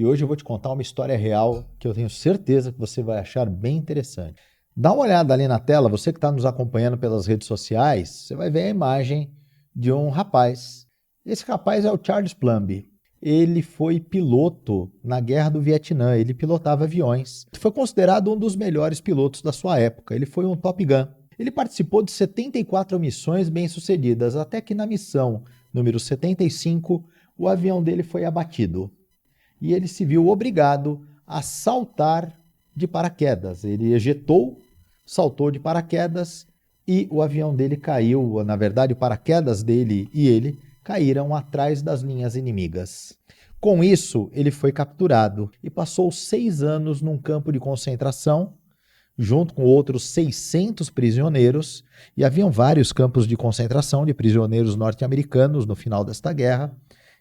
e hoje eu vou te contar uma história real que eu tenho certeza que você vai achar bem interessante. Dá uma olhada ali na tela, você que está nos acompanhando pelas redes sociais, você vai ver a imagem de um rapaz. Esse rapaz é o Charles Plumby. Ele foi piloto na Guerra do Vietnã, ele pilotava aviões. Foi considerado um dos melhores pilotos da sua época, ele foi um Top Gun. Ele participou de 74 missões bem-sucedidas, até que na missão número 75, o avião dele foi abatido. E ele se viu obrigado a saltar de paraquedas. Ele ejetou, saltou de paraquedas e o avião dele caiu. Na verdade, o paraquedas dele e ele caíram atrás das linhas inimigas. Com isso, ele foi capturado e passou 6 anos num campo de concentração, junto com outros 600 prisioneiros, e haviam vários campos de concentração de prisioneiros norte-americanos no final desta guerra,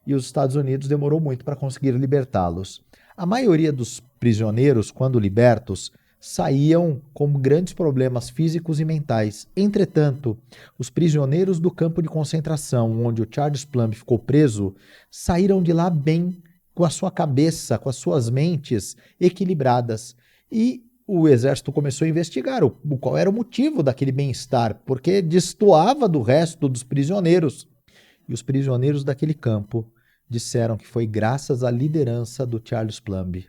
e os Estados Unidos demorou muito para conseguir libertá-los. A maioria dos prisioneiros, quando libertos, saíam com grandes problemas físicos e mentais. Entretanto, os prisioneiros do campo de concentração, onde o Charles Plumby ficou preso, saíram de lá bem, com a sua cabeça, com as suas mentes equilibradas. E o exército começou a investigar qual era o motivo daquele bem-estar, porque destoava do resto dos prisioneiros. E os prisioneiros daquele campo disseram que foi graças à liderança do Charles Plumby.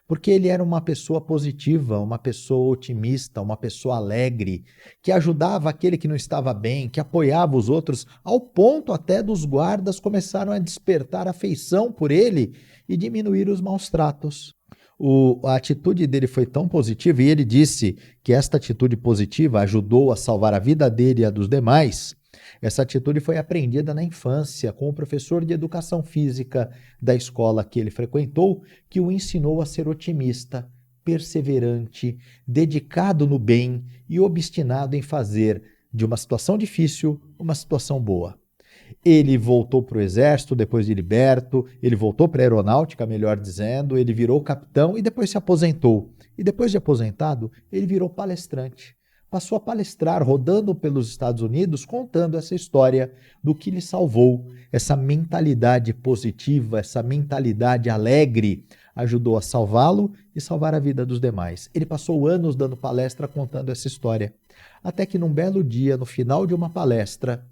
Porque ele era uma pessoa positiva, uma pessoa otimista, uma pessoa alegre, que ajudava aquele que não estava bem, que apoiava os outros, ao ponto até dos guardas começaram a despertar afeição por ele e diminuir os maus tratos. A atitude dele foi tão positiva e ele disse que esta atitude positiva ajudou a salvar a vida dele e a dos demais. Essa atitude foi aprendida na infância com o professor de educação física da escola que ele frequentou, que o ensinou a ser otimista, perseverante, dedicado no bem e obstinado em fazer de uma situação difícil uma situação boa. Ele voltou para o exército depois de liberto, ele voltou para a aeronáutica, melhor dizendo, ele virou capitão e depois se aposentou. E depois de aposentado, ele virou palestrante. Passou a palestrar, rodando pelos Estados Unidos, contando essa história do que lhe salvou. Essa mentalidade positiva, essa mentalidade alegre, ajudou a salvá-lo e salvar a vida dos demais. Ele passou anos dando palestra contando essa história. Até que num belo dia, no final de uma palestra,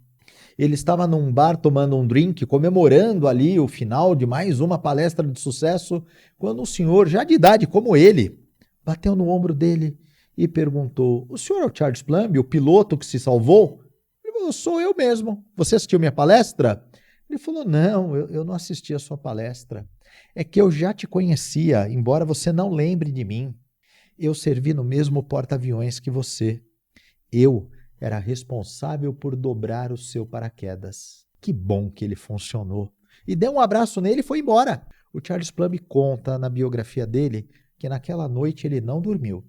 ele estava num bar tomando um drink, comemorando ali o final de mais uma palestra de sucesso, quando um senhor, já de idade como ele, bateu no ombro dele e perguntou: "O senhor é o Charles Plumby, o piloto que se salvou?" Ele falou: "Sou eu mesmo. Você assistiu minha palestra?" Ele falou: "Não, eu não assisti a sua palestra. É que eu já te conhecia, embora você não lembre de mim. Eu servi no mesmo porta-aviões que você. Eu era responsável por dobrar o seu paraquedas." Que bom que ele funcionou. E deu um abraço nele e foi embora. O Charles Plumby conta na biografia dele que naquela noite ele não dormiu.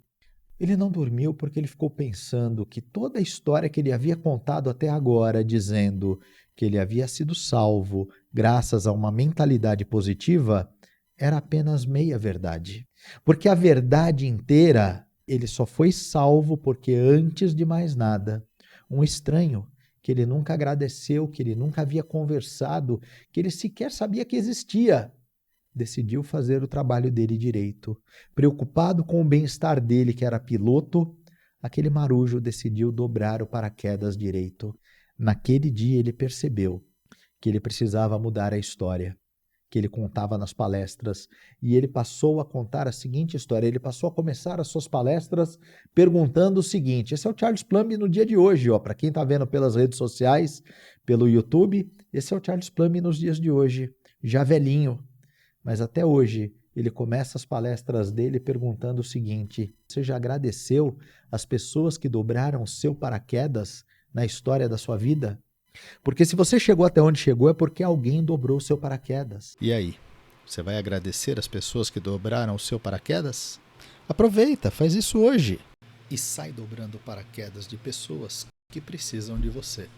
Ele não dormiu porque ele ficou pensando que toda a história que ele havia contado até agora, dizendo que ele havia sido salvo graças a uma mentalidade positiva, era apenas meia verdade. Porque a verdade inteira, ele só foi salvo porque, antes de mais nada, um estranho que ele nunca agradeceu, que ele nunca havia conversado, que ele sequer sabia que existia, decidiu fazer o trabalho dele direito. Preocupado com o bem-estar dele, que era piloto, aquele marujo decidiu dobrar o paraquedas direito. Naquele dia ele percebeu que ele precisava mudar a história que ele contava nas palestras, e ele passou a contar a seguinte história. Ele passou a começar as suas palestras perguntando o seguinte: esse é o Charles Plumby no dia de hoje, para quem está vendo pelas redes sociais, pelo YouTube, esse é o Charles Plumby nos dias de hoje, já velhinho. Mas até hoje, ele começa as palestras dele perguntando o seguinte: você já agradeceu as pessoas que dobraram o seu paraquedas na história da sua vida? Porque se você chegou até onde chegou é porque alguém dobrou o seu paraquedas. E aí, você vai agradecer as pessoas que dobraram o seu paraquedas? Aproveita, faz isso hoje. E sai dobrando paraquedas de pessoas que precisam de você.